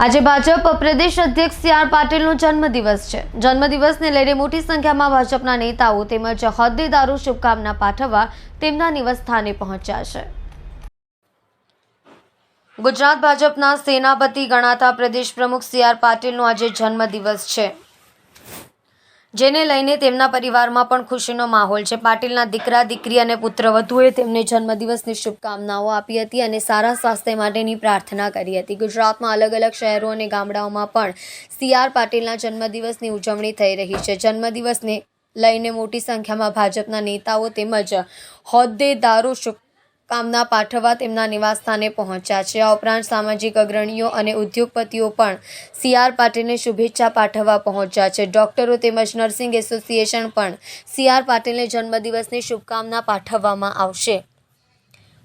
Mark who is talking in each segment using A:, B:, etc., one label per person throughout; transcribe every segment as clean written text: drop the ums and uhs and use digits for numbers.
A: આજે ભાજપ પ્રદેશ અધ્યક્ષ સી.આર. પાટીલનો જન્મદિવસ છે. જન્મદિવસને લઈને મોટી સંખ્યામાં ભાજપના નેતાઓ તેમજ હોદ્દેદારો શુભકામના પાઠવવા તેમના નિવાસસ્થાને પહોંચ્યા છે. ગુજરાત ભાજપના સેનાપતિ ગણાતા પ્રદેશ પ્રમુખ સી.આર. પાટીલનો આજે જન્મદિવસ છે, જેને લઈને તેમના પરિવારમાં પણ ખુશીનો માહોલ છે. પાટીલના દીકરા દીકરી અને પુત્રવધુએ તેમને જન્મદિવસની શુભકામનાઓ આપી હતી અને સારા સ્વાસ્થ્ય માટેની પ્રાર્થના કરી હતી. ગુજરાતમાં અલગ અલગ શહેરો અને ગામડાઓમાં પણ સી.આર. પાટીલના જન્મદિવસની ઉજવણી થઈ રહી છે. જન્મદિવસને લઈને મોટી સંખ્યામાં ભાજપના નેતાઓ તેમજ હોદ્દેદારો શુભકામના પાઠવવા તેમના નિવાસસ્થાને પહોંચ્યા છે. આ ઉપરાંત સામાજિક અગ્રણીઓ અને ઉદ્યોગપતિઓ પણ સી.આર. પાટીલને શુભેચ્છા પાઠવવા પહોંચ્યા છે. ડોક્ટરો તેમજ નર્સિંગ એસોસિએશન પણ સી.આર. પાટીલને જન્મદિવસની શુભકામના પાઠવવામાં આવશે.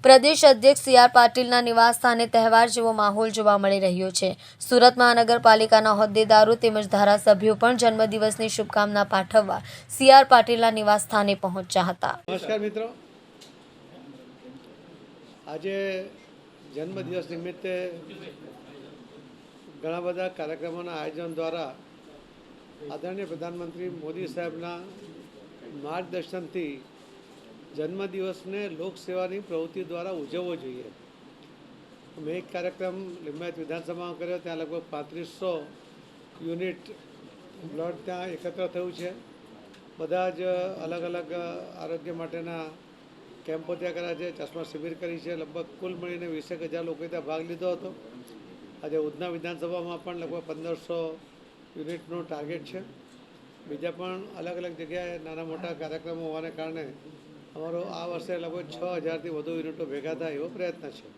A: પ્રદેશ અધ્યક્ષ સી.આર. પાટીલના નિવાસસ્થાને તહેવાર જેવો માહોલ જોવા મળી રહ્યો છે. સુરત મહાનગરપાલિકાના હોદ્દેદારો તેમજ ધારાસભ્યો પણ જન્મદિવસની શુભકામના પાઠવવા સી.આર. પાટીલના નિવાસસ્થાને પહોંચ્યા હતા.
B: નમસ્કાર મિત્રો, આજે જન્મદિવસ નિમિત્તે ઘણા બધા કાર્યક્રમોના આયોજન દ્વારા આદરણીય પ્રધાનમંત્રી મોદી સાહેબના માર્ગદર્શનથી જન્મદિવસને લોકસેવાની પ્રવૃત્તિ દ્વારા ઉજવવો જોઈએ. મેં એક કાર્યક્રમ લિંબાયત વિધાનસભામાં કર્યો, ત્યાં લગભગ 3500 યુનિટ બ્લડ ત્યાં એકત્ર થયું છે. બધા જ અલગ અલગ આરોગ્ય માટેના કેમ્પો ત્યાં કર્યા છે, ચશ્મા શિબિર કરી છે. લગભગ કુલ મળીને 20,000 લોકોએ ત્યાં ભાગ લીધો હતો. આજે ઉધના વિધાનસભામાં પણ લગભગ 1500 યુનિટનું ટાર્ગેટ છે. બીજા પણ અલગ અલગ જગ્યાએ નાના મોટા કાર્યક્રમો હોવાને કારણે અમારો આ વર્ષે લગભગ 6,000થી વધુ યુનિટો ભેગા થાય એવો પ્રયત્ન છે.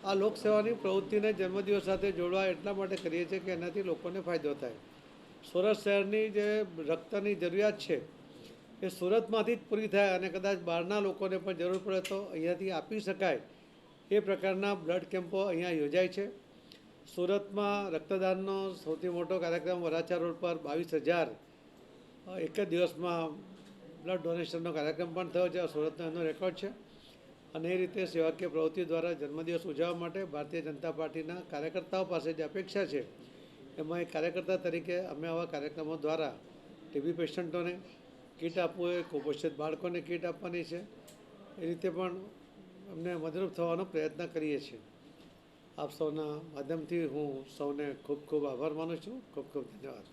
B: આ લોકસેવાની પ્રવૃત્તિને જન્મદિવસ સાથે જોડવા એટલા માટે કરીએ છીએ કે એનાથી લોકોને ફાયદો થાય. સુરત શહેરની જે રક્તની જરૂરિયાત છે એ સુરતમાંથી જ પૂરી થાય અને કદાચ બહારના લોકોને પણ જરૂર પડે તો અહીંયાથી આપી શકાય એ પ્રકારના બ્લડ કેમ્પો અહીંયા યોજાય છે. સુરતમાં રક્તદાનનો સૌથી મોટો કાર્યક્રમ વરાછા રોડ પર 22,000 એક જ દિવસમાં બ્લડ ડોનેશનનો કાર્યક્રમ પણ થયો છે. સુરતનો એનો રેકોર્ડ છે. અને એ રીતે સેવાકીય પ્રવૃત્તિ દ્વારા જન્મદિવસ ઉજવવા માટે ભારતીય જનતા પાર્ટીના કાર્યકર્તાઓ પાસે જે અપેક્ષા છે એમાં એક કાર્યકર્તા તરીકે અમે આવા કાર્યક્રમો દ્વારા ટીબી પેશન્ટોને કીટ આપવું હોય, કુપોષિત બાળકોને કીટ આપવાની છે, એ રીતે પણ અમને મદદરૂપ થવાનો પ્રયત્ન કરીએ છીએ. આપ સૌના માધ્યમથી હું સૌને ખૂબ ખૂબ આભાર માનું છું. ખૂબ ખૂબ ધન્યવાદ.